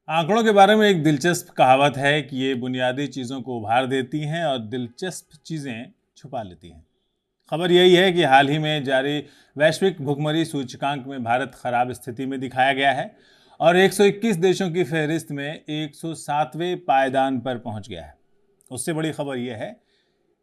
आंकड़ों के बारे में एक दिलचस्प कहावत है कि ये बुनियादी चीज़ों को उभार देती हैं और दिलचस्प चीज़ें छुपा लेती हैं। खबर यही है कि हाल ही में जारी वैश्विक भुखमरी सूचकांक में भारत खराब स्थिति में दिखाया गया है और 121 देशों की फहरिस्त में 107वें पायदान पर पहुंच गया है। उससे बड़ी खबर यह है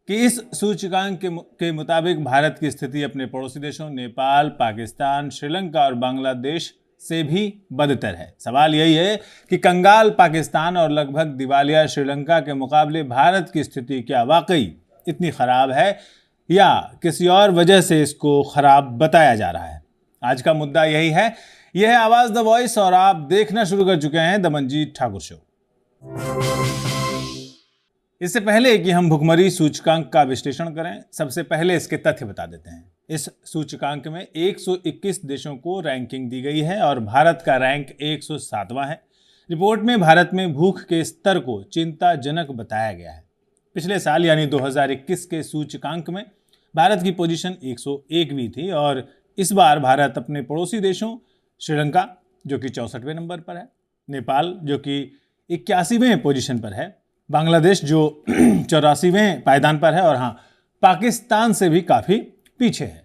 कि इस सूचकांक के मुताबिक भारत की स्थिति अपने पड़ोसी देशों नेपाल, पाकिस्तान, श्रीलंका और बांग्लादेश से भी बदतर है। सवाल यही है कि कंगाल पाकिस्तान और लगभग दिवालिया श्रीलंका के मुकाबले भारत की स्थिति क्या वाकई इतनी खराब है या किसी और वजह से इसको खराब बताया जा रहा है। आज का मुद्दा यही है। यह है आवाज द वॉइस और आप देखना शुरू कर चुके हैं द मंजीत ठाकुर शो। इससे पहले कि हम भुखमरी सूचकांक का विश्लेषण करें, सबसे पहले इसके तथ्य बता देते हैं। इस सूचकांक में 121 देशों को रैंकिंग दी गई है और भारत का रैंक 107वां है। रिपोर्ट में भारत में भूख के स्तर को चिंताजनक बताया गया है। पिछले साल यानी 2021 के सूचकांक में भारत की पोजीशन 101वीं थी और इस बार भारत अपने पड़ोसी देशों श्रीलंका जो कि 64वें नंबर पर है, नेपाल जो कि 81वें पोजीशन पर है, बांग्लादेश जो 84वें पायदान पर है और हाँ, पाकिस्तान से भी काफ़ी पीछे है।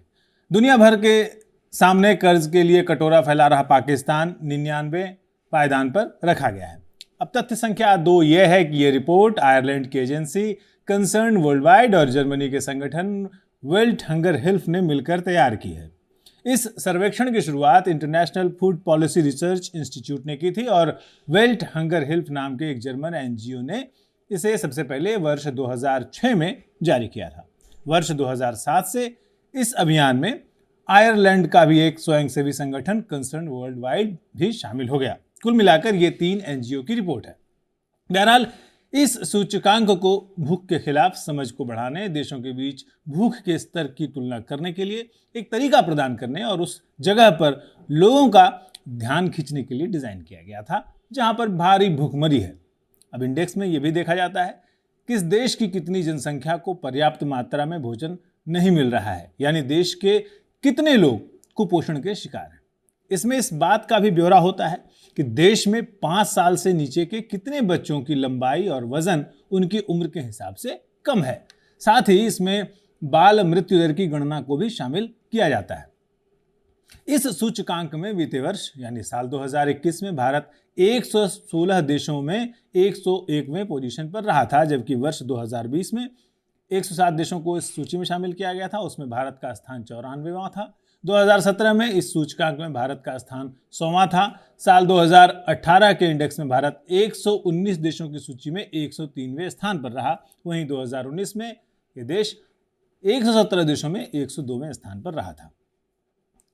दुनिया भर के सामने कर्ज के लिए कटोरा फैला रहा पाकिस्तान 99वें पायदान पर रखा गया है। अब तथ्य संख्या 2 यह है कि यह रिपोर्ट आयरलैंड की एजेंसी कंसर्न वर्ल्ड वाइड और जर्मनी के संगठन वर्ल्ड हंगर हेल्प ने मिलकर तैयार की है। इस सर्वेक्षण की शुरुआत international food policy research institute ने की थी और वर्ल्ड हंगर हेल्प नाम के एक जर्मन एनजीओ ने इसे सबसे पहले वर्ष 2006 में जारी किया था। वर्ष 2007 से इस अभियान में आयरलैंड का भी एक स्वयंसेवी संगठन कंसर्न वर्ल्ड वाइड भी शामिल हो गया। कुल मिलाकर ये 3 एनजीओ की रिपोर्ट है। बहरहाल इस सूचकांक को भूख के खिलाफ समझ को बढ़ाने, देशों के बीच भूख के स्तर की तुलना करने के लिए एक तरीका प्रदान करने और उस जगह पर लोगों का ध्यान खींचने के लिए डिजाइन किया गया था जहां पर भारी भूखमरी है। अब इंडेक्स में यह भी देखा जाता है कि इस देश की कितनी जनसंख्या को पर्याप्त मात्रा में भोजन नहीं मिल रहा है, यानी देश के कितने लोग कुपोषण के शिकार हैं। इसमें इस बात का भी ब्यौरा होता है कि देश में 5 साल से नीचे के कितने बच्चों की लंबाई और वजन उनकी उम्र के हिसाब से कम है। साथ ही इसमें बाल मृत्यु दर की गणना को भी शामिल किया जाता है। इस सूचकांक में बीते वर्ष यानी साल 2021 में भारत 116 देशों में 101वें पोजीशन पर रहा था, जबकि वर्ष 2020 में 107 देशों को इस सूची में शामिल किया गया था। उसमें भारत का स्थान 94वां था। 2017 में इस सूचकांक में भारत का स्थान 100वां था। साल 2018 के इंडेक्स में भारत 119 देशों की सूची में 103वें स्थान पर रहा। वहीं 2019 में ये देश 117 देशों में 102वें स्थान पर रहा था।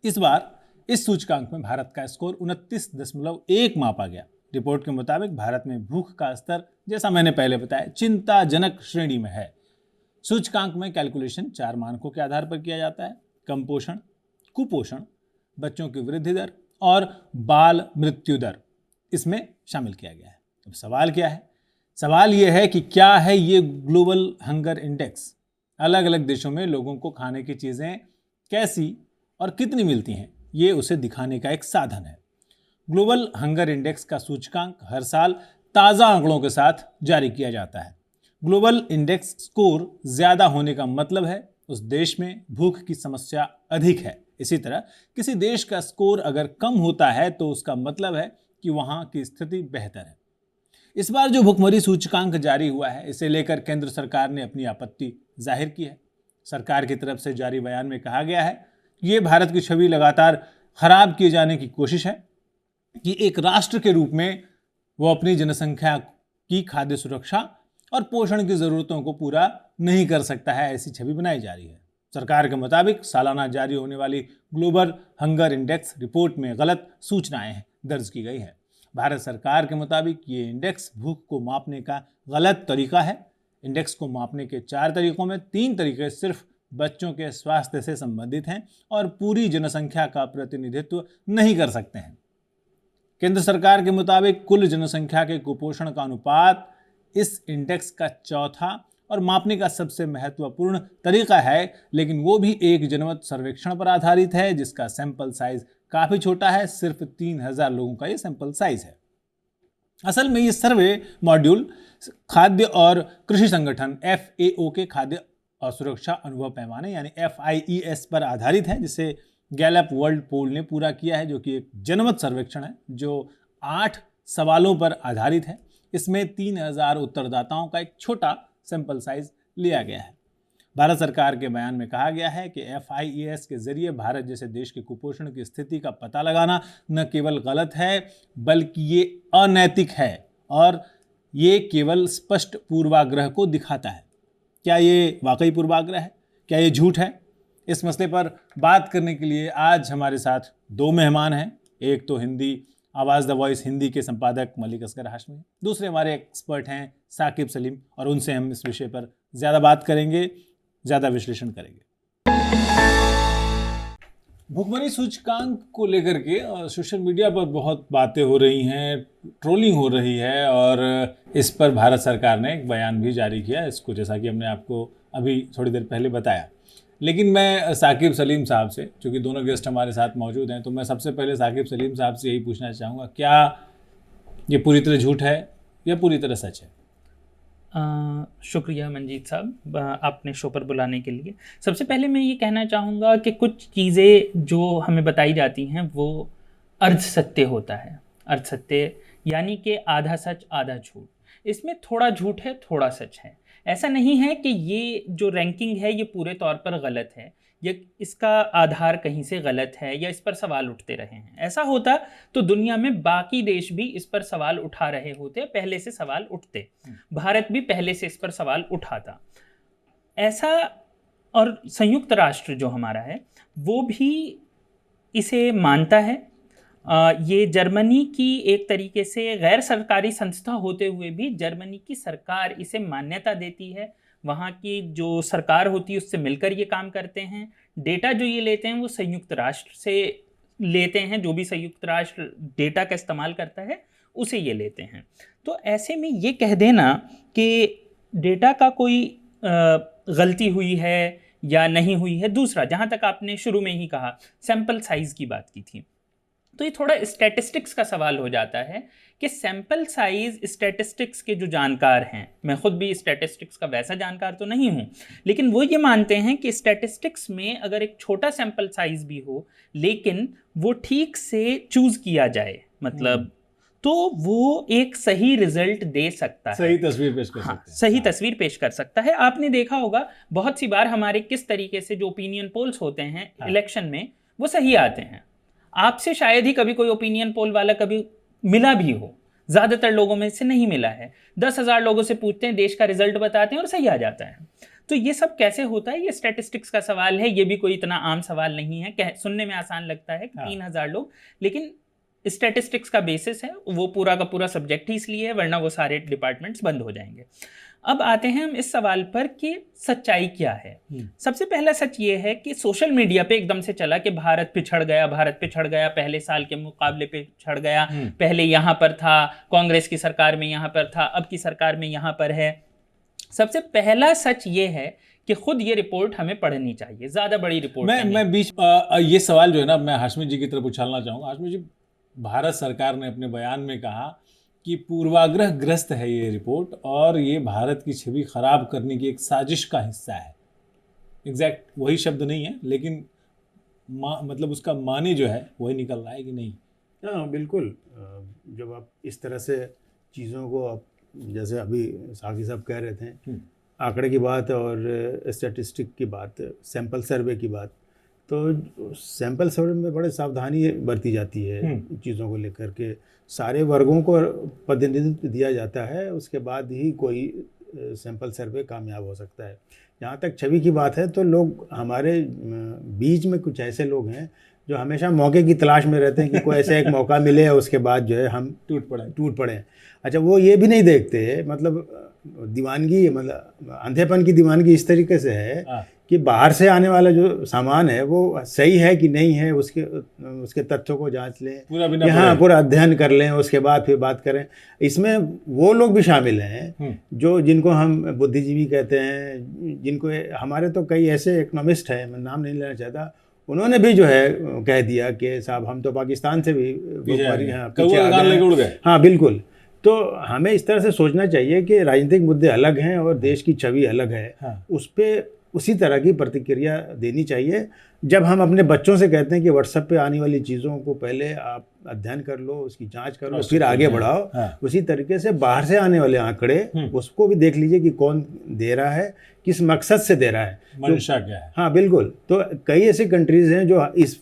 इस बार इस सूचकांक में भारत का स्कोर 29.1 मापा गया। रिपोर्ट के मुताबिक भारत में भूख का स्तर, जैसा मैंने पहले बताया, चिंताजनक श्रेणी में है। सूचकांक में कैलकुलेशन 4 मानकों के आधार पर किया जाता है: कम पोषण, कुपोषण, बच्चों की वृद्धि दर और बाल मृत्यु दर इसमें शामिल किया गया है। अब सवाल क्या है? सवाल यह है कि क्या है ये ग्लोबल हंगर इंडेक्स? अलग अलग देशों में लोगों को खाने की चीज़ें कैसी और कितनी मिलती हैं, ये उसे दिखाने का एक साधन है। ग्लोबल हंगर इंडेक्स का सूचकांक हर साल ताज़ा आंकड़ों के साथ जारी किया जाता है। ग्लोबल इंडेक्स स्कोर ज़्यादा होने का मतलब है उस देश में भूख की समस्या अधिक है। इसी तरह किसी देश का स्कोर अगर कम होता है तो उसका मतलब है कि वहाँ की स्थिति बेहतर है। इस बार जो भुखमरी सूचकांक जारी हुआ है, इसे लेकर केंद्र सरकार ने अपनी आपत्ति जाहिर की है। सरकार की तरफ से जारी बयान में कहा गया है कि ये भारत की छवि लगातार खराब किए जाने की कोशिश है कि एक राष्ट्र के रूप में वो अपनी जनसंख्या की खाद्य सुरक्षा और पोषण की ज़रूरतों को पूरा नहीं कर सकता है, ऐसी छवि बनाई जा रही है। सरकार के मुताबिक सालाना जारी होने वाली ग्लोबल हंगर इंडेक्स रिपोर्ट में गलत सूचनाएं दर्ज की गई है। भारत सरकार के मुताबिक ये इंडेक्स भूख को मापने का गलत तरीका है। इंडेक्स को मापने के 4 तरीकों में 3 तरीके सिर्फ बच्चों के स्वास्थ्य से संबंधित हैं और पूरी जनसंख्या का प्रतिनिधित्व नहीं कर सकते हैं। केंद्र सरकार के मुताबिक कुल जनसंख्या के कुपोषण का अनुपात इस इंडेक्स का चौथा और मापने का सबसे महत्वपूर्ण तरीका है, लेकिन वो भी एक जनमत सर्वेक्षण पर आधारित है जिसका सैंपल साइज काफ़ी छोटा है। सिर्फ 3000 लोगों का ये सैंपल साइज है। असल में ये सर्वे मॉड्यूल खाद्य और कृषि संगठन FAO के खाद्य और सुरक्षा अनुभव पैमाने यानी FIES पर आधारित है, जिसे गैलप वर्ल्ड पोल ने पूरा किया है, जो कि एक जनमत सर्वेक्षण है जो 8 सवालों पर आधारित है। इसमें 3000 उत्तरदाताओं का एक छोटा सैंपल साइज लिया गया है। भारत सरकार के बयान में कहा गया है कि FIES के जरिए भारत जैसे देश के कुपोषण की स्थिति का पता लगाना न केवल गलत है बल्कि ये अनैतिक है और ये केवल स्पष्ट पूर्वाग्रह को दिखाता है। क्या ये वाकई पूर्वाग्रह है? क्या ये झूठ है? इस मसले पर बात करने के लिए आज हमारे साथ 2 मेहमान हैं। एक तो हिंदी आवाज़ द वॉइस हिंदी के संपादक मलिक असगर हाशमी, दूसरे हमारे एक्सपर्ट हैं साकिब सलीम, और उनसे हम इस विषय पर ज़्यादा बात करेंगे, ज़्यादा विश्लेषण करेंगे। भुखमरी सूचकांक को लेकर के सोशल मीडिया पर बहुत बातें हो रही हैं, ट्रोलिंग हो रही है और इस पर भारत सरकार ने एक बयान भी जारी किया इसको, जैसा कि हमने आपको अभी थोड़ी देर पहले बताया। लेकिन मैं साकिब सलीम साहब से, चूँकि दोनों गेस्ट हमारे साथ मौजूद हैं, तो मैं सबसे पहले साकिब सलीम साहब से यही पूछना चाहूँगा, क्या ये पूरी तरह झूठ है या पूरी तरह सच है? शुक्रिया मंजीत साहब आपने शो पर बुलाने के लिए। सबसे पहले मैं ये कहना चाहूँगा कि कुछ चीज़ें जो हमें बताई जाती हैं वो अर्ध सत्य होता है। अर्ध सत्य यानी कि आधा सच आधा झूठ। इसमें थोड़ा झूठ है थोड़ा सच है। ऐसा नहीं है कि ये जो रैंकिंग है ये पूरे तौर पर गलत है या इसका आधार कहीं से गलत है या इस पर सवाल उठते रहे हैं। ऐसा होता तो दुनिया में बाकी देश भी इस पर सवाल उठा रहे होते, पहले से सवाल उठते। भारत भी पहले से इस पर सवाल उठाता ऐसा। और संयुक्त राष्ट्र जो हमारा है वो भी इसे मानता है। ये जर्मनी की एक तरीके से गैर सरकारी संस्था होते हुए भी जर्मनी की सरकार इसे मान्यता देती है। वहाँ की जो सरकार होती है उससे मिलकर ये काम करते हैं। डेटा जो ये लेते हैं वो संयुक्त राष्ट्र से लेते हैं, जो भी संयुक्त राष्ट्र डेटा का इस्तेमाल करता है उसे ये लेते हैं। तो ऐसे में ये कह देना कि डेटा का कोई गलती हुई है या नहीं हुई है। दूसरा, जहाँ तक आपने शुरू में ही कहा सैंपल साइज़ की बात की थी, तो ये थोड़ा स्टैटिस्टिक्स का सवाल हो जाता है कि सैंपल साइज स्टैटिस्टिक्स के जो जानकार हैं, मैं खुद भी स्टैटिस्टिक्स का वैसा जानकार तो नहीं हूँ, लेकिन वो ये मानते हैं कि स्टैटिस्टिक्स में अगर एक छोटा सैंपल साइज भी हो लेकिन वो ठीक से चूज़ किया जाए, मतलब तो वो एक सही रिजल्ट दे सकता है, सही तस्वीर पेश कर सकता है। सही तस्वीर पेश कर सकता है। आपने देखा होगा बहुत सी बार हमारे किस तरीके से जो ओपिनियन पोल्स होते हैं इलेक्शन में वो सही आते हैं। आपसे शायद ही कभी कोई ओपिनियन पोल वाला कभी मिला भी हो, ज़्यादातर लोगों में से नहीं मिला है। 10,000 लोगों से पूछते हैं, देश का रिजल्ट बताते हैं और सही आ जाता है। तो ये सब कैसे होता है? ये स्टैटिस्टिक्स का सवाल है। ये भी कोई इतना आम सवाल नहीं है। सुनने में आसान लगता है कि 3000 लोग, लेकिन स्टैटिस्टिक्स का बेसिस है वो पूरा का पूरा सब्जेक्ट ही इसलिए है, वरना वो सारे डिपार्टमेंट्स बंद हो जाएंगे। अब आते हैं हम इस सवाल पर कि सच्चाई क्या है। सबसे पहला सच ये है कि सोशल मीडिया पे एकदम से चला कि भारत पिछड़ गया, पहले साल के मुकाबले पिछड़ गया, पहले यहाँ पर था, कांग्रेस की सरकार में यहाँ पर था, अब की सरकार में यहाँ पर है। सबसे पहला सच ये है कि खुद ये रिपोर्ट हमें पढ़नी चाहिए, ज़्यादा बड़ी रिपोर्ट। मैं बीच ये सवाल जो है ना, मैं हाशमी जी की तरफ उछालना चाहूँगा। हाशमी जी, भारत सरकार ने अपने बयान में कहा कि पूर्वाग्रह ग्रस्त है ये रिपोर्ट और ये भारत की छवि खराब करने की एक साजिश का हिस्सा है। एग्जैक्ट वही शब्द नहीं है, लेकिन मतलब उसका मानी जो है वही निकल रहा है कि नहीं? हाँ बिल्कुल। जब आप इस तरह से चीज़ों को, आप जैसे अभी साकी साहब कह रहे थे, आंकड़े की बात और स्टैटिस्टिक की बात, सैंपल सर्वे की बात, तो सैंपल सर्वे में बड़े सावधानी बरती जाती है चीज़ों को लेकर के। सारे वर्गों को प्रतिनिधित्व दिया जाता है, उसके बाद ही कोई सैंपल सर्वे कामयाब हो सकता है। जहाँ तक छवि की बात है, तो लोग हमारे बीच में कुछ ऐसे लोग हैं जो हमेशा मौके की तलाश में रहते हैं कि कोई ऐसा एक मौका मिले और उसके बाद जो है हम टूट पड़े। अच्छा, वो ये भी नहीं देखते, मतलब दीवानगी, मतलब अंधेपन की दीवानगी इस तरीके से है कि बाहर से आने वाला जो सामान है वो सही है कि नहीं है, उसके तथ्यों को जांच लें, पूरा अध्ययन कर लें, उसके बाद फिर बात करें। इसमें वो लोग भी शामिल हैं जो, जिनको हम बुद्धिजीवी कहते हैं, जिनको हमारे तो कई ऐसे इकोनॉमिस्ट हैं, मैं नाम नहीं लेना चाहता, उन्होंने भी जो है कह दिया कि साहब हम तो पाकिस्तान से भी पीछे आ गए। हाँ बिल्कुल। तो हमें इस तरह से सोचना चाहिए कि राजनीतिक मुद्दे अलग हैं और देश की छवि अलग है। हाँ। उस पर उसी तरह की प्रतिक्रिया देनी चाहिए। जब हम अपने बच्चों से कहते हैं कि व्हाट्सएप पे आने वाली चीज़ों को पहले आप अध्ययन कर लो, उसकी जांच कर लो, फिर आगे बढ़ाओ, हाँ। उसी तरीके से बाहर से आने वाले आंकड़े उसको भी देख लीजिए कि कौन दे रहा है, किस मकसद से दे रहा है, मंशा क्या है। हाँ बिल्कुल। तो कई ऐसी कंट्रीज़ हैं जो इस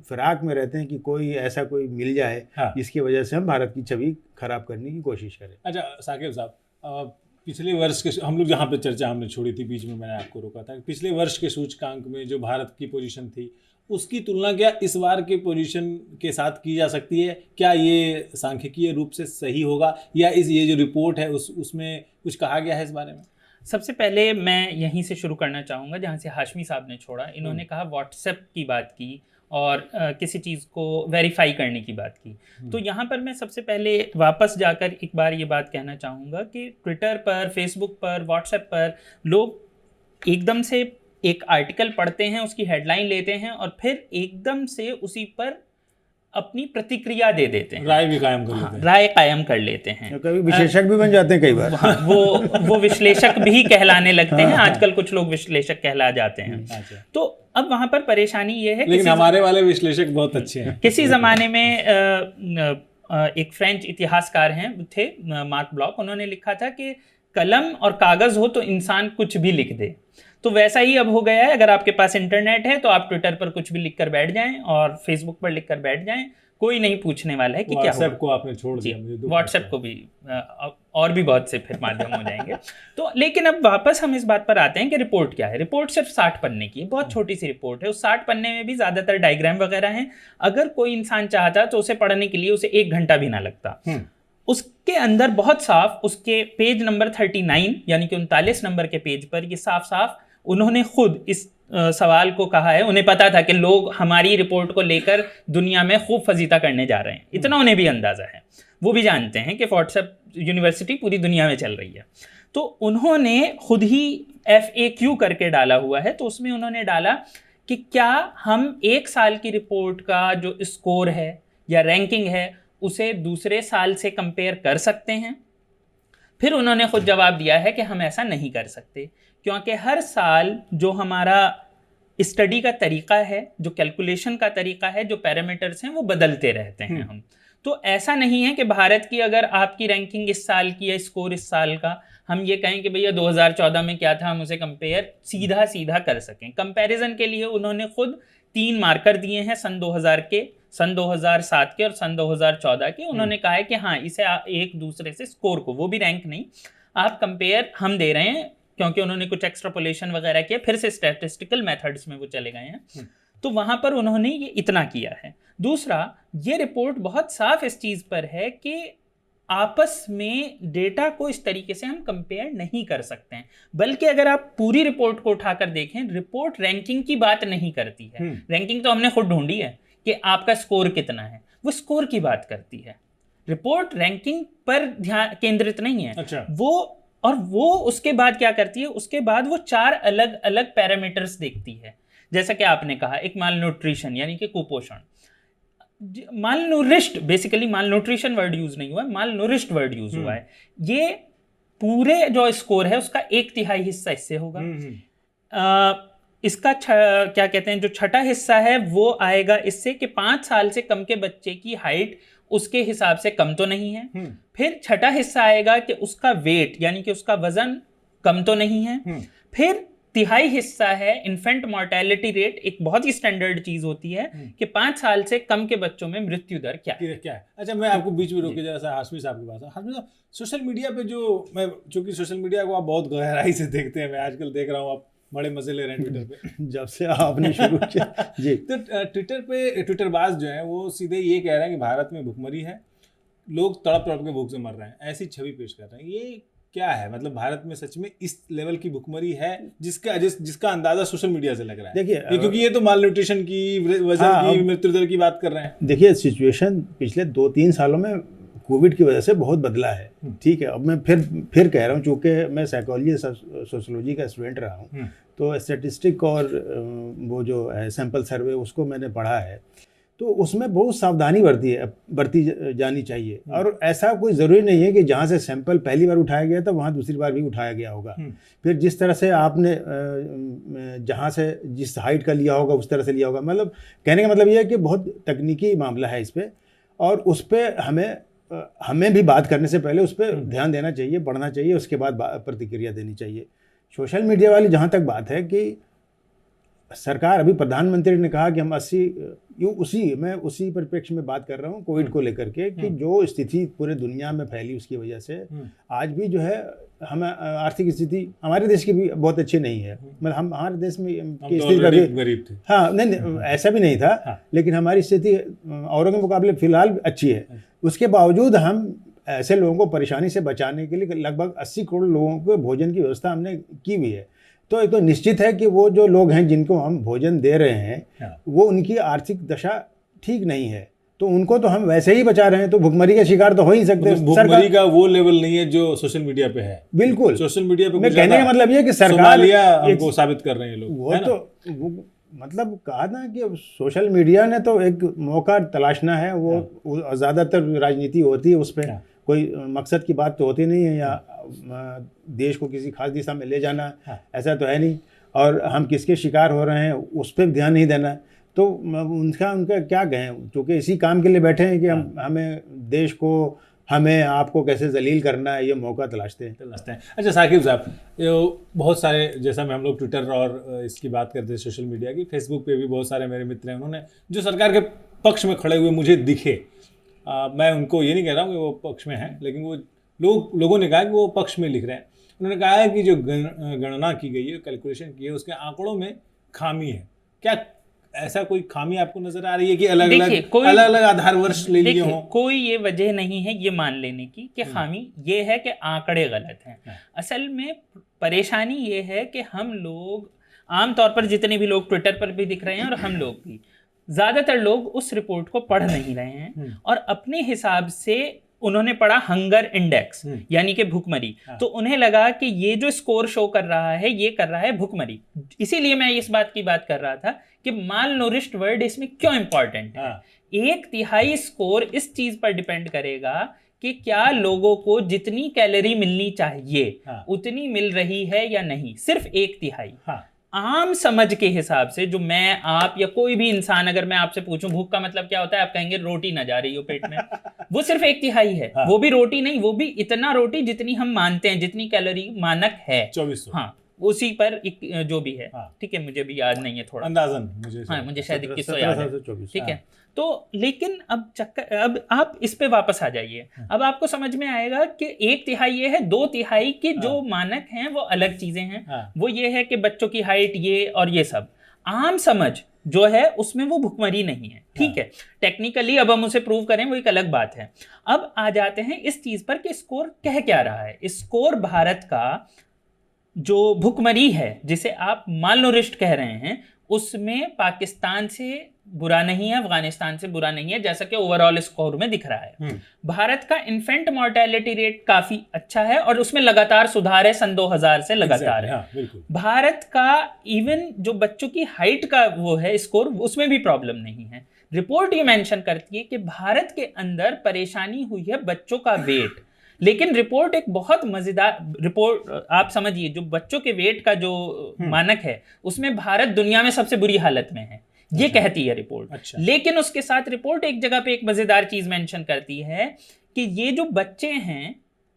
फिराक में रहते हैं कि कोई ऐसा कोई मिल जाए जिसकी वजह से हम भारत की छवि खराब करने की कोशिश करें। अच्छा साकिब साहब, पिछले वर्ष के हम लोग जहाँ पे चर्चा हमने छोड़ी थी, बीच में मैंने आपको रोका था, पिछले वर्ष के सूचकांक में जो भारत की पोजीशन थी उसकी तुलना क्या इस बार के पोजीशन के साथ की जा सकती है? क्या ये सांख्यिकीय रूप से सही होगा, या ये जो रिपोर्ट है उसमें कुछ कहा गया है इस बारे में? सबसे पहले मैं यहीं से शुरू करना चाहूँगा जहाँ से हाशमी साहब ने छोड़ा। इन्होंने कहा व्हाट्सएप की बात की और किसी चीज़ को वेरीफाई करने की बात की। तो यहाँ पर मैं सबसे पहले वापस जाकर एक बार ये बात कहना चाहूँगा कि ट्विटर पर, फेसबुक पर, व्हाट्सएप पर लोग एकदम से एक आर्टिकल पढ़ते हैं, उसकी हेडलाइन लेते हैं और फिर एकदम से उसी पर अपनी प्रतिक्रिया दे देते हैं, राय भी कायम कर लेते हैं। राय कायम कर लेते हैं, कभी विशेषज्ञ भी बन जाते हैं कई बार। हाँ, वो विश्लेषक भी कहलाने लगते हैं। आजकल कुछ लोग विश्लेषक कहला जाते हैं। तो अब वहाँ पर परेशानी ये है, लेकिन हमारे वाले विश्लेषक बहुत अच्छे हैं। किसी ज़माने में एक फ्रेंच इतिहासकार हैं थे, मार्क ब्लॉक, उन्होंने लिखा था कि कलम और कागज़ हो तो इंसान कुछ भी लिख दे। तो वैसा ही अब हो गया है। अगर आपके पास इंटरनेट है तो आप ट्विटर पर कुछ भी लिख कर बैठ जाएं और फेसबुक पर लिख कर बैठ जाएं, कोई नहीं पूछने वाला है कि क्या हुआ। व्हाट्सएप को आपने छोड़ दिया, मुझे व्हाट्सएप को भी और भी बहुत से फिर माध्यम हो जाएंगे। तो लेकिन अब वापस हम इस बात पर आते हैं कि रिपोर्ट क्या है। रिपोर्ट सिर्फ 60 पन्ने की है, बहुत छोटी सी रिपोर्ट है। उस 60 पन्ने में भी ज़्यादातर डायग्राम वगैरह हैं। अगर कोई इंसान चाहता तो उसे पढ़ने के लिए उसे 1 घंटा भी ना लगता। उसके अंदर बहुत साफ, उसके पेज नंबर 39 यानी कि 39 नंबर के पेज पर ये साफ साफ उन्होंने खुद इस सवाल को कहा है। उन्हें पता था कि लोग हमारी रिपोर्ट को लेकर दुनिया में खूब फजीता करने जा रहे हैं, इतना उन्हें भी अंदाज़ा है। वो भी जानते हैं कि व्हाट्सएप यूनिवर्सिटी पूरी दुनिया में चल रही है। तो उन्होंने खुद ही FAQ करके डाला हुआ है। तो उसमें उन्होंने डाला कि क्या हम 1 साल की रिपोर्ट का जो स्कोर है या रैंकिंग है उसे दूसरे साल से कंपेयर कर सकते हैं। फिर उन्होंने खुद जवाब दिया है कि हम ऐसा नहीं कर सकते, क्योंकि हर साल जो हमारा स्टडी का तरीका है, जो कैलकुलेशन का तरीका है, जो पैरामीटर्स हैं वो बदलते रहते हैं हम। तो ऐसा नहीं है कि भारत की अगर आपकी रैंकिंग इस साल की या स्कोर इस साल का, हम ये कहें कि भैया 2014 में क्या था हम उसे कंपेयर सीधा सीधा कर सकें। कंपैरिजन के लिए उन्होंने खुद 3 मार्कर दिए हैं, सन 2000 के, सन 2007 के और सन 2014 के। उन्होंने कहा है कि हाँ, इसे एक दूसरे से स्कोर को, वो भी रैंक नहीं, आप कंपेयर हम दे रहे हैं, क्योंकि उन्होंने कुछ एक्स्ट्रापोलेशन वगैरह किया, फिर से स्टैटिस्टिकल मेथड्स में वो चले गए हैं। तो वहाँ पर उन्होंने ये इतना किया है। दूसरा, ये रिपोर्ट बहुत साफ इस चीज़ पर है कि आपस में डेटा को इस तरीके से हम कंपेयर नहीं कर सकते हैं। बल्कि अगर आप पूरी रिपोर्ट को उठाकर देखें, रिपोर्ट रैंकिंग की बात नहीं करती है। रैंकिंग तो हमने खुद ढूंढी है कि आपका स्कोर कितना है, वो स्कोर की बात करती है। रिपोर्ट रैंकिंग पर ध्यान केंद्रित नहीं है। अच्छा। वो उसके बाद क्या करती है, उसके बाद वो 4 अलग अलग पैरामीटर्स देखती है। जैसा कि आपने कहा, एक माल न्यूट्रिशन यानी कि कुपोषण, माल नूरिश्ड, बेसिकली माल न्यूट्रिशन वर्ड यूज नहीं हुआ है, माल नूरिश्ड वर्ड यूज हुआ है। ये पूरे जो स्कोर है उसका 1/3 हिस्सा इससे होगा। इसका क्या कहते हैं, जो छठा हिस्सा है वो आएगा इससे कि 5 साल से कम के बच्चे की हाइट उसके हिसाब से कम तो नहीं है। फिर छठा हिस्सा आएगा कि उसका वेट यानी कि उसका वजन कम तो नहीं है। फिर 1/3 हिस्सा है इन्फेंट मोर्टेलिटी रेट, एक बहुत ही स्टैंडर्ड चीज होती है कि 5 साल से कम के बच्चों में मृत्यु दर क्या है। अच्छा, मैं आपको बीच में रोके जरा सा हाशमी साहब के पास। हाशमी साहब, सोशल मीडिया पे मैं चूंकि सोशल मीडिया को आप बहुत गहराई से देखते हैं, मैं आजकल देख रहा हूँ आप बड़े मजे ले रहे हैं ट्विटर पे जब से आपने शुरू किया जी। तो ट्विटर पे ट्विटरबाज जो है वो सीधे ये कह रहे हैं कि भारत में भुखमरी है, लोग तड़प तड़प के भूख से मर रहे हैं, ऐसी छवि पेश कर रहे हैं। ये क्या है, मतलब भारत में सच में इस लेवल की भुखमरी है जिसका अंदाजा सोशल मीडिया से लग रहा है? देखिए, क्योंकि ये तो माल न्यूट्रिशन की, वजन की, मृत्यु दर की बात कर रहे हैं। देखिए, सिचुएशन पिछले 2-3 सालों में कोविड की वजह से बहुत बदला है। ठीक है, अब मैं फिर कह रहा हूँ, चूँकि मैं साइकोलॉजी सोशोलॉजी का स्टूडेंट रहा हूँ, तो स्टैटिस्टिक और वो जो है सैंपल सर्वे उसको मैंने पढ़ा है। तो उसमें बहुत सावधानी बरती जानी चाहिए। और ऐसा कोई ज़रूरी नहीं है कि जहाँ से सैंपल पहली बार उठाया गया था वहाँ दूसरी बार भी उठाया गया होगा। फिर जिस तरह से आपने जहाँ से जिस हाइट का लिया होगा उस तरह से लिया होगा। मतलब कहने का मतलब ये है कि बहुत तकनीकी मामला है इस पर, और उस पर हमें भी बात करने से पहले उस पर ध्यान देना चाहिए, पढ़ना चाहिए, उसके बाद प्रतिक्रिया देनी चाहिए। सोशल मीडिया वाली जहाँ तक बात है कि सरकार, अभी प्रधानमंत्री ने कहा कि हम मैं उसी परिप्रेक्ष्य में बात कर रहा हूँ कोविड को लेकर के, कि जो स्थिति पूरे दुनिया में फैली उसकी वजह से आज भी जो है हम आर्थिक स्थिति हमारे देश की भी बहुत अच्छी नहीं है। मतलब हमारे देश में की स्थिति गरीब थे। हाँ, नहीं ऐसा भी नहीं था, लेकिन हमारी स्थिति औरों के मुकाबले फिलहाल अच्छी है। उसके बावजूद हम ऐसे लोगों को परेशानी से बचाने के लिए लगभग 80 करोड़ लोगों को भोजन की व्यवस्था हमने की हुई है। तो एक तो निश्चित है कि वो जो लोग हैं जिनको हम भोजन दे रहे हैं वो उनकी आर्थिक दशा ठीक नहीं है, तो उनको तो हम वैसे ही बचा रहे हैं, तो भुखमरी का शिकार तो हो ही सकते हैं। भुखमरी का वो लेवल नहीं है जो सोशल मीडिया पे है। बिल्कुल, सोशल मीडिया पे मैं कहने का मतलब ये कि सरकार हमको साबित कर रहे हैं लोग, वो तो मतलब कहा ना कि सोशल मीडिया ने तो एक मौका तलाशना है, वो ज़्यादातर राजनीति होती है उस पर, कोई मकसद की बात तो होती नहीं है, या देश को किसी खास दिशा में ले जाना, ऐसा तो है नहीं। और हम किसके शिकार हो रहे हैं उस पर ध्यान नहीं देना, तो उनका क्या कहें, क्योंकि इसी काम के लिए बैठे हैं कि हमें देश को, हमें आपको कैसे जलील करना है, ये मौका तलाशते हैं। अच्छा साकिब साहब, बहुत सारे, जैसा मैं हम लोग ट्विटर और इसकी बात करते हैं सोशल मीडिया की, फेसबुक पे भी बहुत सारे मेरे मित्र हैं, उन्होंने जो सरकार के पक्ष में खड़े हुए मुझे दिखे, मैं उनको ये नहीं कह रहा हूँ कि वो पक्ष में हैं, लेकिन वो लोगों ने कहा कि वो पक्ष में लिख रहे हैं। उन्होंने कहा है कि जो गणना की गई है, कैलकुलेशन की है, उसके आंकड़ों में खामी है। क्या ऐसा कोई खामी आपको नजर आ रही है कि अलग अलग आधार वर्ष ले लिए हों? कोई ये वजह नहीं है ये मान लेने की कि खामी ये है कि आंकड़े गलत हैं। असल में परेशानी ये है कि हम लोग आमतौर पर, जितने भी लोग ट्विटर पर भी दिख रहे हैं और हम लोग भी, ज़्यादातर लोग उस रिपोर्ट को पढ़ नहीं रहे हैं और अपने हिसाब से उन्होंने पढ़ा हंगर इंडेक्स यानी कि भुखमरी। तो उन्हें लगा कि ये जो स्कोर शो कर रहा है ये कर रहा है भुखमरी। इसीलिए मैं इस बात की बात कर रहा था कि माल नूरिश्ड वर्ड इसमें क्यों इंपॉर्टेंट है। 1/3 स्कोर इस चीज पर डिपेंड करेगा कि क्या लोगों को जितनी कैलोरी मिलनी चाहिए उतनी मिल रही है या नहीं, सिर्फ 1/3। आम समझ के हिसाब से, जो मैं, आप या कोई भी इंसान, अगर मैं आपसे पूछूं भूख का मतलब क्या होता है, आप कहेंगे रोटी ना जा रही हो पेट में। वो सिर्फ 1/3 है। वो भी रोटी नहीं, वो भी इतना रोटी जितनी हम मानते हैं, जितनी कैलोरी मानक है 2400। हाँ, उसी पर जो भी है। ठीक है, मुझे भी याद नहीं है थोड़ा अंदाजन, मुझे शायद 2100 याद है। ठीक है, तो लेकिन अब आप इस पे वापस आ जाइए। अब आपको समझ में आएगा कि 1/3 ये है, 2/3 के जो मानक हैं वो अलग चीजें हैं। वो ये है कि बच्चों की हाइट ये और ये सब आम समझ जो है उसमें वो भुखमरी नहीं है। ठीक है, टेक्निकली अब हम उसे प्रूव करें वो एक अलग बात है। अब आ जाते हैं इस चीज पर कि स्कोर कह क्या रहा है। स्कोर भारत का जो भुखमरी है, जिसे आप मालनूरिश्ड कह रहे हैं, उसमें पाकिस्तान से बुरा नहीं है, अफगानिस्तान से बुरा नहीं है, जैसा कि ओवरऑल स्कोर में दिख रहा है। भारत का इन्फेंट मोर्टेलिटी रेट काफी अच्छा है और उसमें लगातार सुधार है, सन 2000 से लगातार है। भारत का इवन जो बच्चों की हाइट का वो है स्कोर, उसमें भी प्रॉब्लम नहीं है। रिपोर्ट ये मेंशन करती है कि भारत के अंदर परेशानी हुई है बच्चों का वेट, लेकिन रिपोर्ट एक बहुत मजेदार रिपोर्ट, आप समझिए, जो बच्चों के वेट का जो मानक है उसमें भारत दुनिया में सबसे बुरी हालत में है, ये कहती है रिपोर्ट। लेकिन उसके साथ रिपोर्ट एक जगह पे एक मजेदार चीज मेंशन करती है कि ये जो बच्चे हैं,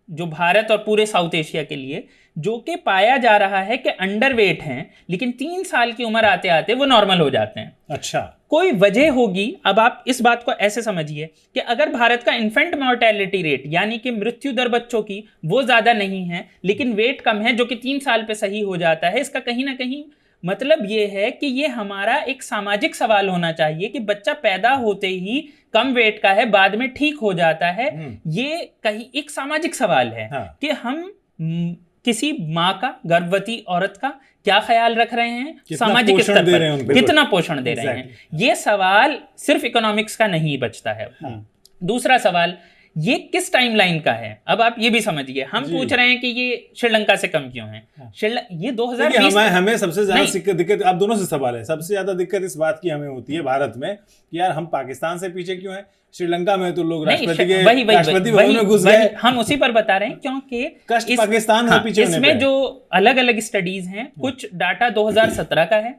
जो भारत और पूरे साउथ एशिया के लिए, जो कि पाया जा रहा है कि अंडरवेट हैं, लेकिन 3 साल की उम्र आते आते वो नॉर्मल हो जाते हैं। अच्छा, कोई वजह होगी। अब आप इस बात को ऐसे समझिए कि अगर भारत का इन्फेंट मोर्टेलिटी रेट यानी कि मृत्यु दर बच्चों की वो ज्यादा नहीं है, लेकिन वेट कम है, जो कि 3 साल पे सही हो जाता है, इसका कहीं ना कहीं मतलब ये है कि ये हमारा एक सामाजिक सवाल होना चाहिए कि बच्चा पैदा होते ही कम वेट का है, बाद में ठीक हो जाता है। ये कहीं एक सामाजिक सवाल है कि हम किसी माँ का, गर्भवती औरत का क्या ख्याल रख रहे हैं, सामाजिक स्तर पर कितना पोषण दे रहे हैं। ये सवाल सिर्फ इकोनॉमिक्स का नहीं बचता है। दूसरा सवाल ये किस टाइमलाइन का है, अब आप ये भी समझिए। हम जी। पूछ रहे हैं कि ये श्रीलंका से कम क्यों है। हाँ। ये देखिए, 2020 हमें सबसे ज्यादा नहीं। दिक्कत आप दोनों से सवाल है, सबसे ज्यादा दिक्कत इस बात की हमें होती है भारत में कि यार हम पाकिस्तान से पीछे क्यों हैं। श्रीलंका में तो लोग नहीं, राष्ट्रपति भवन में घुस गए। हम उसी पर बता रहे हैं क्योंकि कष्ट पाकिस्तान से पीछे होने पे इसमें है। जो अलग अलग स्टडीज हैं, कुछ डाटा 2017 का है,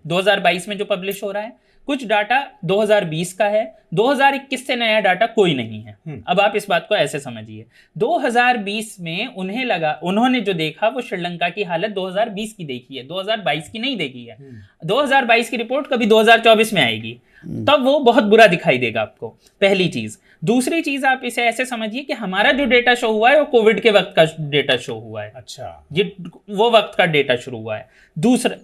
2022 में जो पब्लिश हो रहा है, कुछ डाटा 2020 का है, 2021 से नया डाटा कोई नहीं है। अब आप इस बात को ऐसे समझिए, 2020 में उन्होंने जो देखा वो श्रीलंका की हालत 2020 की देखी है, 2022 की नहीं देखी है। 2022 की रिपोर्ट कभी 2024 में आएगी, तब वो बहुत बुरा दिखाई देगा आपको, पहली चीज। दूसरी चीज, आप इसे ऐसे समझिए कि हमारा जो डेटा शो हुआ है वो कोविड के वक्त का डेटा शो हुआ है। अच्छा, ये वो वक्त का डेटा शुरू हुआ है।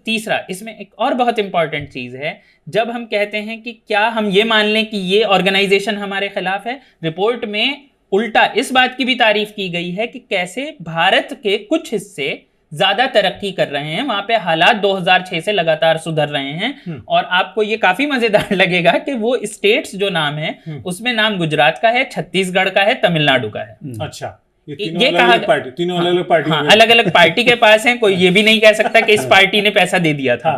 तीसरा, इसमें एक और बहुत इंपॉर्टेंट चीज है, जब हम कहते हैं कि क्या हम ये मान लें कि ये ऑर्गेनाइजेशन हमारे खिलाफ है, रिपोर्ट में उल्टा इस बात की भी तारीफ की गई है कि कैसे भारत के कुछ हिस्से ज्यादा तरक्की कर रहे हैं, वहां पे हालात 2006 से लगातार सुधर रहे हैं। और आपको ये काफी मजेदार लगेगा कि वो स्टेट्स जो नाम है उसमें नाम गुजरात का है, छत्तीसगढ़ का है, तमिलनाडु का है। अच्छा, ये कहा तीनों अलग पार्टी, हाँ, अलग अलग पार्टी के पास है, कोई ये भी नहीं कह सकता कि इस पार्टी ने पैसा दे दिया था।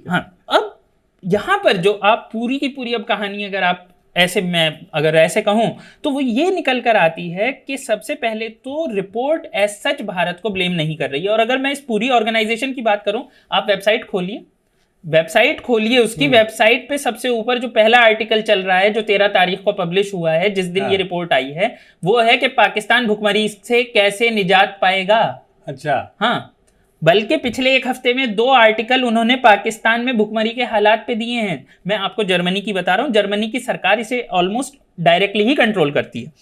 हाँ, अब यहाँ पर जो आप पूरी की पूरी अब कहानी अगर आप अगर ऐसे कहूं तो वो ये निकल कर आती है कि सबसे पहले तो रिपोर्ट एज सच भारत को ब्लेम नहीं कर रही है। और अगर मैं इस पूरी ऑर्गेनाइजेशन की बात करूं, आप वेबसाइट खोलिए, उसकी वेबसाइट पे सबसे ऊपर जो पहला आर्टिकल चल रहा है, जो 13 तारीख को पब्लिश हुआ है, जिस दिन ये रिपोर्ट आई है, वो है कि पाकिस्तान भुखमरी से कैसे निजात पाएगा। अच्छा, हाँ, बल्कि पिछले एक हफ्ते में 2 आर्टिकल उन्होंने पाकिस्तान में भुखमरी के हालात पे दिए हैं। मैं आपको जर्मनी की बता रहा हूँ, जर्मनी की सरकार इसे ऑलमोस्ट डायरेक्टली ही कंट्रोल करती है।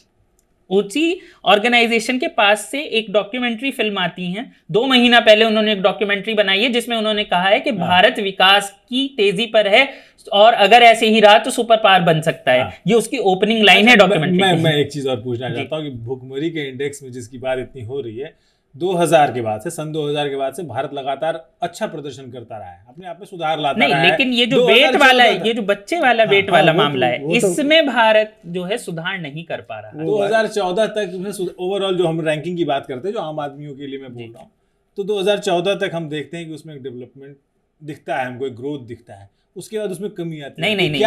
उसी ऑर्गेनाइजेशन के पास से एक डॉक्यूमेंट्री फिल्म आती है, 2 महीना पहले उन्होंने एक डॉक्यूमेंट्री बनाई है जिसमें उन्होंने कहा है कि भारत विकास की तेजी पर है और अगर ऐसे ही रहा तो सुपर पावर बन सकता है। ये उसकी ओपनिंग लाइन है डॉक्यूमेंट्री। मैं एक चीज और पूछना चाहता हूँ कि भुखमरी के इंडेक्स में जिसकी बात इतनी हो रही है, 2000 के बाद से, सन 2000 के बाद से भारत लगातार अच्छा प्रदर्शन करता रहा है, अपने आप में सुधार लाता रहा है। नहीं, लेकिन ये जो वेट वाला है, ये जो बच्चे वाला वेट वाला मामला है, इसमें भारत जो है सुधार नहीं कर पा रहा है। 2014 तक ओवरऑल जो हम रैंकिंग की बात करते हैं, जो आम आदमियों के लिए मैं बोल रहा हूँ, तो 2014 तक हम देखते हैं कि उसमें एक डेवलपमेंट दिखता है, हमको एक ग्रोथ दिखता है। उसके बाद उसमें कमी आती है। नहीं,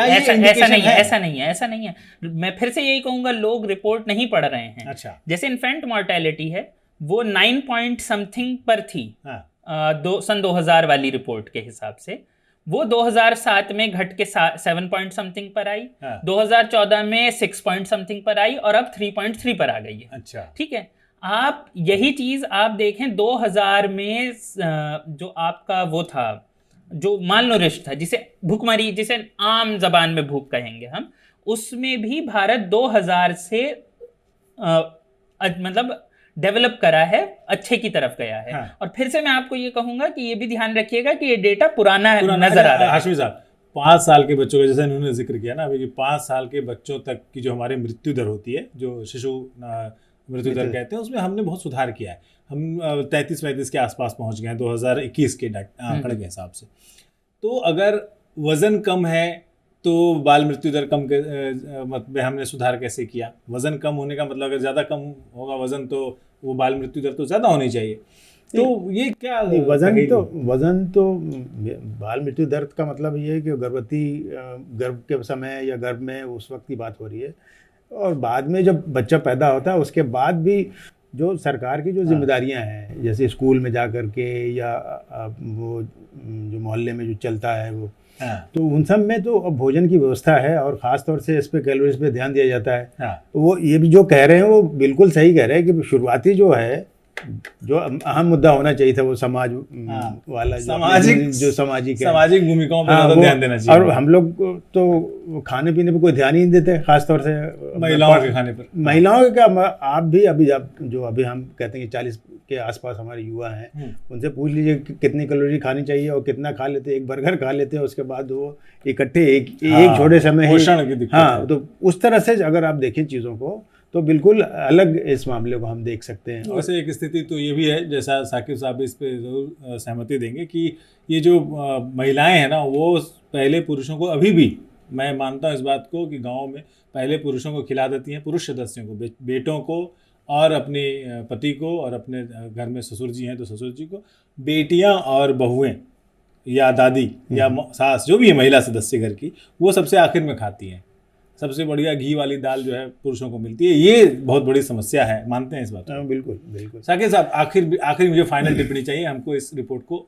ऐसा नहीं है। मैं फिर से यही कहूंगा, लोग रिपोर्ट नहीं पढ़ रहे हैं। अच्छा, जैसे इन्फेंट मॉर्टेलिटी है, वो 9 पॉइंट समथिंग पर थी सन 2000 वाली रिपोर्ट के हिसाब से। वो 2007 में घट के 7 पॉइंट समथिंग पर आई, 2014 में 6 पॉइंट समथिंग पर आई और अब 3.3 पर आ गई है। अच्छा, ठीक है। आप यही चीज आप देखें 2000 में जो आपका वो था, जो मालनोरिश था, जिसे भूखमरी, जिसे आम जबान में भूख कहेंगे हम, उसमें भी भारत 2000 से मतलब डेवलप करा है, अच्छे की तरफ गया है। हाँ। और फिर से मैं आपको ये कहूंगा कि ये भी ध्यान रखिएगा कि ये डेटा पुराना नजर आ रहा है। हाशमी साहब, 5 साल के बच्चों का, जैसे इन्होंने जिक्र किया ना अभी, कि 5 साल के बच्चों तक की जो हमारी मृत्यु दर होती है, जो शिशु मृत्यु दर कहते हैं, उसमें हमने बहुत सुधार किया है। हम 33-35 के आसपास पहुंच गए हैं 2021 के आंकड़े के हिसाब से। तो अगर वजन कम है तो बाल मृत्यु दर कम मतलब हमने सुधार कैसे किया? वजन कम होने का मतलब, अगर ज़्यादा कम होगा वजन तो वो बाल मृत्यु दर तो ज़्यादा होनी चाहिए। तो ये क्या वजन तो बाल मृत्यु दर का मतलब ये है कि गर्भ के समय या गर्भ में उस वक्त की बात हो रही है। और बाद में जब बच्चा पैदा होता है उसके बाद भी जो सरकार की जो जिम्मेदारियां हैं, जैसे स्कूल में जा कर के या वो जो मोहल्ले में जो चलता है वो, तो उन सब में तो भोजन की व्यवस्था है और ख़ास तौर से इस पे कैलोरीज पे ध्यान दिया जाता है। तो वो ये भी जो कह रहे हैं वो बिल्कुल सही कह रहे हैं कि शुरुआती जो है, जो अहम मुद्दा होना चाहिए था, वो समाज वाला सामाजिक भूमिकाओं पर ज़्यादा ध्यान देना चाहिए। और हम लोग तो खाने पीने पे कोई ध्यान ही नहीं देते, खास तौर से महिलाओं के खाने पर। महिलाओं के क्या, आप भी अभी हम कहते हैं कि 40 के आसपास हमारे युवा हैं, उनसे पूछ लीजिए कि कितनी कैलोरी खानी चाहिए और कितना खा लेते हैं। एक बर्गर खा लेते हैं, उसके बाद वो इकट्ठे एक छोटे समय पोषण की दिक्कत। हाँ, तो उस तरह से अगर आप देखें चीज़ों को तो बिल्कुल अलग इस मामले को हम देख सकते हैं। वैसे एक स्थिति तो ये भी है, जैसा साकिब साहब इस पे जरूर सहमति देंगे, कि ये जो महिलाएं हैं ना, वो पहले पुरुषों को अभी भी मैं मानता हूँ इस बात को कि गाँव में पहले पुरुषों को खिला देती हैं, पुरुष सदस्यों को, बेटों को और अपने पति को, और अपने घर में ससुर जी हैं तो ससुर जी को। बेटियां और बहुएं या दादी या सास, जो भी है महिला सदस्य घर की, वो सबसे आखिर में खाती हैं। सबसे बढ़िया घी वाली दाल जो है पुरुषों को मिलती है। ये बहुत बड़ी समस्या है, मानते हैं इस बात को? बिल्कुल बिल्कुल। साकिब साहब, आखिर मुझे फाइनल टिप्पणी चाहिए। हमको इस रिपोर्ट को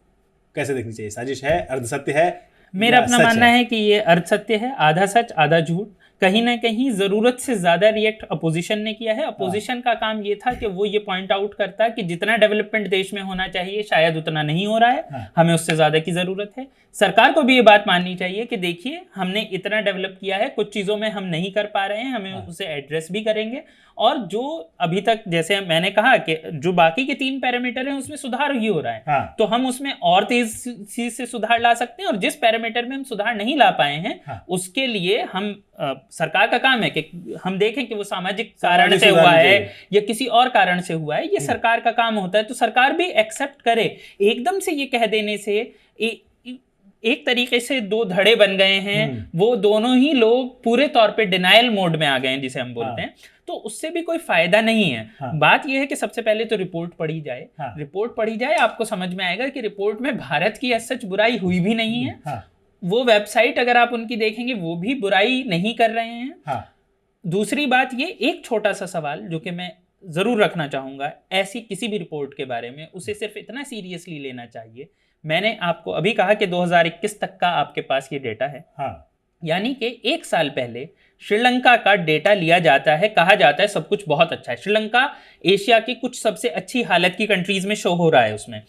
कैसे देखनी चाहिए? साजिश है, अर्धसत्य है? मेरा अपना मानना है कि ये अर्धसत्य है, आधा सच आधा झूठ। कहीं ना कहीं जरूरत से ज्यादा रिएक्ट अपोजिशन ने किया है। अपोजिशन का काम ये था कि वो ये पॉइंट आउट करता कि जितना डेवलपमेंट देश में होना चाहिए शायद उतना नहीं हो रहा है, हमें उससे ज्यादा की जरूरत है। सरकार को भी ये बात माननी चाहिए कि देखिए हमने इतना डेवलप किया है, कुछ चीज़ों में हम नहीं कर पा रहे हैं, हमें उसे एड्रेस भी करेंगे। और जो अभी तक जैसे मैंने कहा कि जो बाकी के 3 पैरामीटर हैं उसमें सुधार ही हो रहा है, तो हम उसमें और तेजी से सुधार ला सकते हैं। और जिस पैरामीटर में हम सुधार नहीं ला पाए हैं उसके लिए हम सरकार का काम है कि हम देखें कि वो सामाजिक कारण से हुआ है या किसी और कारण से हुआ है, ये सरकार का काम होता है। तो सरकार भी एक्सेप्ट करे। एकदम से ये कह देने से एक तरीके से 2 धड़े बन गए हैं, वो दोनों ही लोग पूरे तौर पे डिनायल मोड में आ गए हैं जिसे हम बोलते हैं, तो उससे भी कोई फायदा नहीं है। बात यह है कि सबसे पहले तो रिपोर्ट पढ़ी जाए। रिपोर्ट पढ़ी जाए, आपको समझ में आएगा कि रिपोर्ट में भारत की सच बुराई हुई भी नहीं है। वो वेबसाइट अगर आप उनकी देखेंगे वो भी बुराई नहीं कर रहे हैं। दूसरी बात ये, एक छोटा सा सवाल जो कि मैं जरूर रखना चाहूंगा, ऐसी किसी भी रिपोर्ट के बारे में उसे सिर्फ इतना सीरियसली लेना चाहिए। मैंने आपको अभी कहा कि 2021 तक का आपके पास ये डेटा है, यानी कि 1 साल पहले श्रीलंका का डेटा लिया जाता है, कहा जाता है सब कुछ बहुत अच्छा है। श्रीलंका एशिया की कुछ सबसे अच्छी हालत की कंट्रीज में शो हो रहा है, उसमें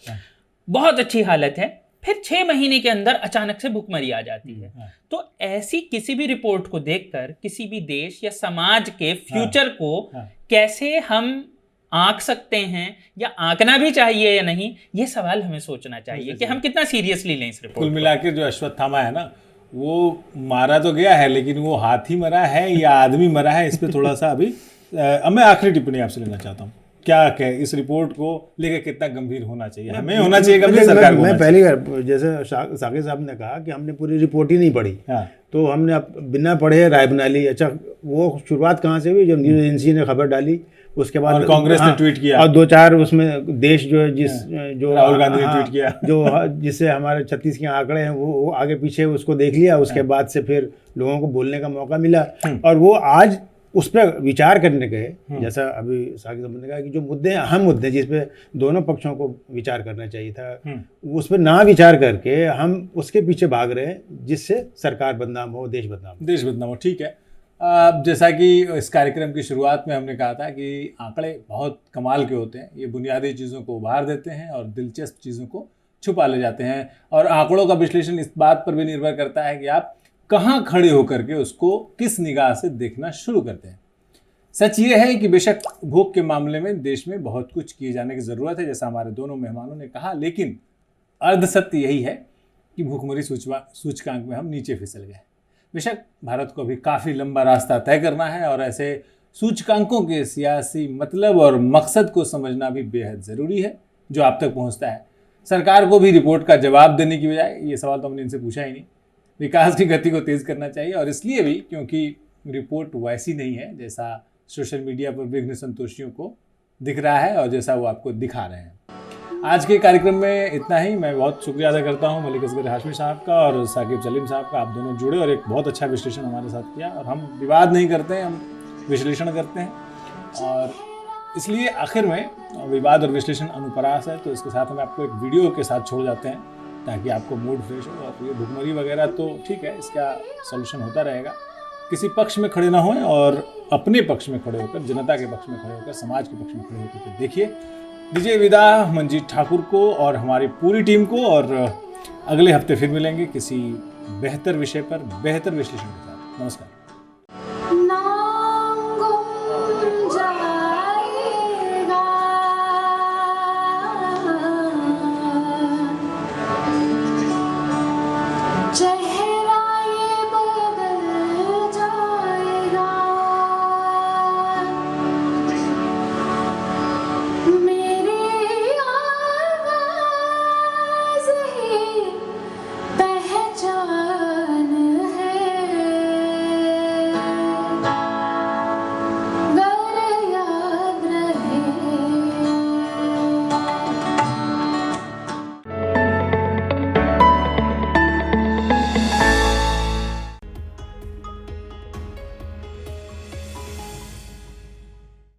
बहुत अच्छी हालत है। फिर 6 महीने के अंदर अचानक से भुखमरी आ जाती है। तो ऐसी किसी भी रिपोर्ट को देखकर किसी भी देश या समाज के फ्यूचर को कैसे हम आंक सकते हैं या आंकना भी चाहिए या नहीं, ये सवाल हमें सोचना चाहिए कि हम कितना सीरियसली लें इस रिपोर्ट। कुल मिलाकर जो अश्वत्थामा है ना, वो मारा तो गया है, लेकिन वो हाथी मरा है या आदमी मरा है, इस पे थोड़ा सा अभी मैं आखिरी टिप्पणी आपसे लेना चाहता हूँ। क्या कहे इस रिपोर्ट को लेकर, कितना गंभीर होना चाहिए, हमें होना चाहिए गंभीर, सरकार को? मैं पहली जैसे साकिब साहब ने कहा कि हमने पूरी रिपोर्ट ही नहीं पढ़ी, तो हमने बिना पढ़े राय बना ली। अच्छा, वो शुरुआत कहाँ से हुई? जब न्यूज़ एजेंसी ने खबर डाली, उसके बाद कांग्रेस ने ट्वीट किया, और 2-4 उसमें देश जो जो राहुल गांधी ने ट्वीट किया, जो जिससे हमारे 36 के आंकड़े हैं वो आगे पीछे उसको देख लिया। उसके बाद से फिर लोगों को बोलने का मौका मिला, और वो आज उस पर विचार करने गए। जैसा अभी साकिब साहब ने कहा कि जो मुद्दे अहम मुद्दे जिस पे दोनों पक्षों को विचार करना चाहिए था, उस पर ना विचार करके हम उसके पीछे भाग रहे हैं, जिससे सरकार बदनाम हो, देश बदनाम हो। ठीक है, जैसा कि इस कार्यक्रम की शुरुआत में हमने कहा था कि आंकड़े बहुत कमाल के होते हैं। ये बुनियादी चीज़ों को उभार देते हैं और दिलचस्प चीज़ों को छुपा ले जाते हैं। और आंकड़ों का विश्लेषण इस बात पर भी निर्भर करता है कि आप कहाँ खड़े होकर के उसको किस निगाह से देखना शुरू करते हैं। सच ये है कि बेशक भूख के मामले में देश में बहुत कुछ किए जाने की ज़रूरत है, जैसा हमारे दोनों मेहमानों ने कहा, लेकिन अर्धसत्य यही है कि भूखमरी सूचकांक में हम नीचे फिसल गए। बेशक भारत को अभी काफ़ी लंबा रास्ता तय करना है, और ऐसे सूचकांकों के सियासी मतलब और मकसद को समझना भी बेहद ज़रूरी है जो आप तक पहुंचता है। सरकार को भी रिपोर्ट का जवाब देने की बजाय, ये सवाल तो हमने इनसे पूछा ही नहीं, विकास की गति को तेज़ करना चाहिए। और इसलिए भी क्योंकि रिपोर्ट वैसी नहीं है जैसा सोशल मीडिया पर विघ्न संतोषियों को दिख रहा है और जैसा वो आपको दिखा रहे हैं। आज के कार्यक्रम में इतना ही। मैं बहुत शुक्रिया अदा करता हूं मलिक असगर हाशमी साहब का और साकिब सलीम साहब का। आप दोनों जुड़े और एक बहुत अच्छा विश्लेषण हमारे साथ किया। और हम विवाद नहीं करते हैं, हम विश्लेषण करते हैं, और इसलिए आखिर में विवाद और विश्लेषण अनुप्रास है। तो इसके साथ हम आपको एक वीडियो के साथ छोड़ जाते हैं ताकि आपको मूड फ्रेश हो। और ये भुखमरी वगैरह तो ठीक है, इसका सॉल्यूशन होता रहेगा। किसी पक्ष में खड़े ना हों और अपने पक्ष में खड़े होकर, जनता के पक्ष में खड़े होकर, समाज के पक्ष में खड़े होकर देखिए। दीजिए विदा मंजीत ठाकुर को और हमारी पूरी टीम को, और अगले हफ्ते फिर मिलेंगे किसी बेहतर विषय पर बेहतर विश्लेषण के साथ। नमस्कार।